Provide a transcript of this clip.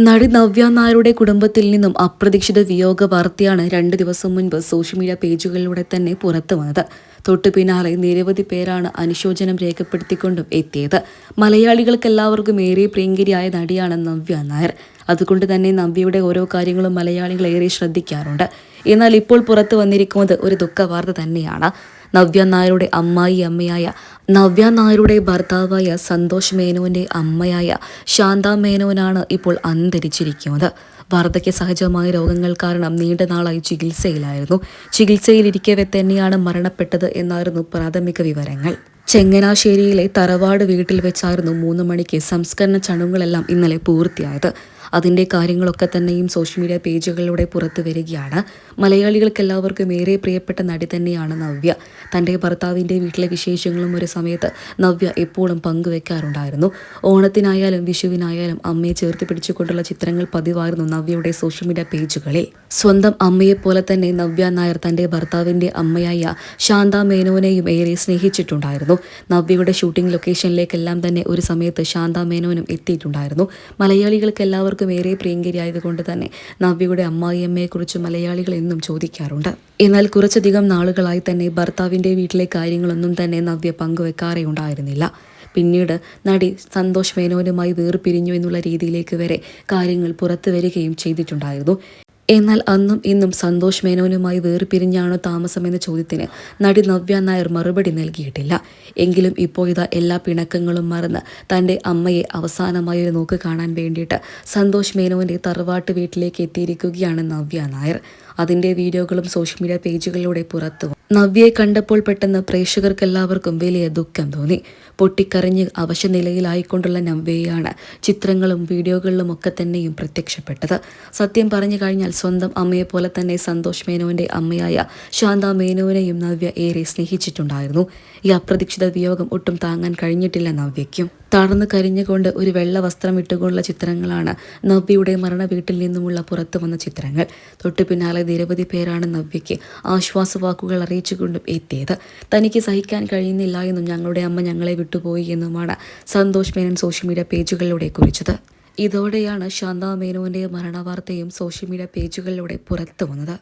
നടി നവ്യ നായരുടെ കുടുംബത്തിൽ നിന്നും അപ്രതീക്ഷിത വിയോഗ വാർത്തയാണ് 2 ദിവസം മുൻപ് സോഷ്യൽ മീഡിയ പേജുകളിലൂടെ തന്നെ പുറത്തു വന്നത്. തൊട്ടു പിന്നാലെ നിരവധി പേരാണ് അനുശോചനം രേഖപ്പെടുത്തിക്കൊണ്ടും എത്തിയത്. മലയാളികൾക്കെല്ലാവർക്കും ഏറെ പ്രിയങ്കരിയായ നടിയാണ് നവ്യ നായർ. അതുകൊണ്ട് തന്നെ നവ്യയുടെ ഓരോ കാര്യങ്ങളും മലയാളികൾ ഏറെ ശ്രദ്ധിക്കാറുണ്ട്. എന്നാൽ ഇപ്പോൾ പുറത്തു വന്നിരിക്കുന്നത് ഒരു ദുഃഖവാർത്ത തന്നെയാണ്. നവ്യ നായരുടെ അമ്മയായ നവ്യ നായരുടെ ഭർത്താവായ സന്തോഷ് മേനോന്റെ അമ്മയായ ശാന്ത മേനോനാണ് ഇപ്പോൾ അന്തരിച്ചിരിക്കുന്നത്. വാർദ്ധക്യ സഹജമായ രോഗങ്ങൾ കാരണം നീണ്ട നാളായി ചികിത്സയിലായിരുന്നു. ചികിത്സയിലിരിക്കവെ തന്നെയാണ് മരണപ്പെട്ടത് എന്നായിരുന്നു പ്രാഥമിക വിവരങ്ങൾ. ചങ്ങനാശ്ശേരിയിലെ തറവാട് വീട്ടിൽ വെച്ചായിരുന്നു 3 മണിക്ക് സംസ്കരണ ചടങ്ങുകളെല്ലാം ഇന്നലെ പൂർത്തിയായത്. അതിൻ്റെ കാര്യങ്ങളൊക്കെ തന്നെയും സോഷ്യൽ മീഡിയ പേജുകളിലൂടെ പുറത്തു വരികയാണ്. മലയാളികൾക്കെല്ലാവർക്കും ഏറെ പ്രിയപ്പെട്ട നടി തന്നെയാണ് നവ്യ. തൻ്റെ ഭർത്താവിൻ്റെ വീട്ടിലെ വിശേഷങ്ങളും ഒരു സമയത്ത് നവ്യ എപ്പോഴും പങ്കുവെക്കാറുണ്ടായിരുന്നു. ഓണത്തിനായാലും വിഷുവിനായാലും അമ്മയെ ചേർത്ത് പിടിച്ചുകൊണ്ടുള്ള ചിത്രങ്ങൾ പതിവായിരുന്നു നവ്യയുടെ സോഷ്യൽ മീഡിയ പേജുകളിൽ. സ്വന്തം അമ്മയെപ്പോലെ തന്നെ നവ്യ നായർ തൻ്റെ ഭർത്താവിൻ്റെ അമ്മയായ ശാന്ത മേനോനെയും ഏറെ സ്നേഹിച്ചിട്ടുണ്ടായിരുന്നു. നവ്യയുടെ ഷൂട്ടിംഗ് ലൊക്കേഷനിലേക്കെല്ലാം തന്നെ ഒരു സമയത്ത് ശാന്ത മേനോനും എത്തിയിട്ടുണ്ടായിരുന്നു. മലയാളികൾക്ക് എല്ലാവർക്കും ഏറെ പ്രിയങ്കരിയായതുകൊണ്ട് തന്നെ നവ്യയുടെ അമ്മായിയമ്മയെക്കുറിച്ച് മലയാളികൾ എന്നും ചോദിക്കാറുണ്ട്. എന്നാൽ കുറച്ചധികം നാളുകളായി തന്നെ ഭർത്താവിൻ്റെ വീട്ടിലെ കാര്യങ്ങളൊന്നും തന്നെ നവ്യ പങ്കുവെക്കാറേ ഉണ്ടായിരുന്നില്ല. പിന്നീട് നടി സന്തോഷ് മേനോനുമായി വേർപിരിഞ്ഞു എന്നുള്ള രീതിയിലേക്ക് വരെ കാര്യങ്ങൾ പുറത്തു വരികയും ചെയ്തിട്ടുണ്ടായിരുന്നു. എന്നാൽ അന്നും ഇന്നും സന്തോഷ് മേനോനുമായി വേർപിരിഞ്ഞാണോ താമസമെന്ന ചോദ്യത്തിന് നടി നവ്യ നായർ മറുപടി നൽകിയിട്ടില്ല. എങ്കിലും ഇപ്പോൾ ഇതാ എല്ലാ പിണക്കങ്ങളും മറന്ന് തൻ്റെ അമ്മയെ അവസാനമായി ഒരു നോക്ക് കാണാൻ വേണ്ടിയിട്ട് സന്തോഷ് മേനോൻ്റെ തറവാട്ട് വീട്ടിലേക്ക് എത്തിയിരിക്കുകയാണ് നവ്യ നായർ. അതിൻ്റെ വീഡിയോകളും സോഷ്യൽ മീഡിയ പേജുകളിലൂടെ പുറത്തു. നവ്യയെ കണ്ടപ്പോൾ പെട്ടെന്ന് പ്രേക്ഷകർക്കെല്ലാവർക്കും വലിയ ദുഃഖം തോന്നി. പൊട്ടിക്കരഞ്ഞ് അവശനിലയിലായിക്കൊണ്ടുള്ള നവ്യയാണ് ചിത്രങ്ങളും വീഡിയോകളിലും ഒക്കെ തന്നെയും പ്രത്യക്ഷപ്പെട്ടത്. സത്യം പറഞ്ഞു കഴിഞ്ഞാൽ സ്വന്തം അമ്മയെപ്പോലെ തന്നെ സന്തോഷ് മേനോന്റെ അമ്മയായ ശാന്ത മേനോനെയും നവ്യ ഏറെ സ്നേഹിച്ചിട്ടുണ്ടായിരുന്നു. ഈ അപ്രതീക്ഷിത വിയോഗം ഒട്ടും താങ്ങാൻ കഴിഞ്ഞിട്ടില്ല നവ്യയ്ക്കും. തളർന്നു കരിഞ്ഞുകൊണ്ട് ഒരു വെള്ള വസ്ത്രം ഇട്ടുകൊണ്ടുള്ള ചിത്രങ്ങളാണ് നവ്യയുടെ മരണ വീട്ടിൽ നിന്നുമുള്ള പുറത്തു വന്ന ചിത്രങ്ങൾ. തൊട്ടു പിന്നാലെ നിരവധി പേരാണ് നവ്യയ്ക്ക് ആശ്വാസവാക്കുകൾ അറിയിച്ചുകൊണ്ടും എത്തിയത്. തനിക്ക് സഹിക്കാൻ കഴിയുന്നില്ല എന്നും ഞങ്ങളുടെ അമ്മ ഞങ്ങളെ വിട്ടുപോയി എന്നുമാണ് സന്തോഷ് മേനോൻ സോഷ്യൽ മീഡിയ പേജുകളിലൂടെ കുറിച്ചത്. ഇതോടെയാണ് ശാന്ത മേനോന്റെ മരണവാർത്തയും സോഷ്യൽ മീഡിയ പേജുകളിലൂടെ പുറത്തു വന്നത്.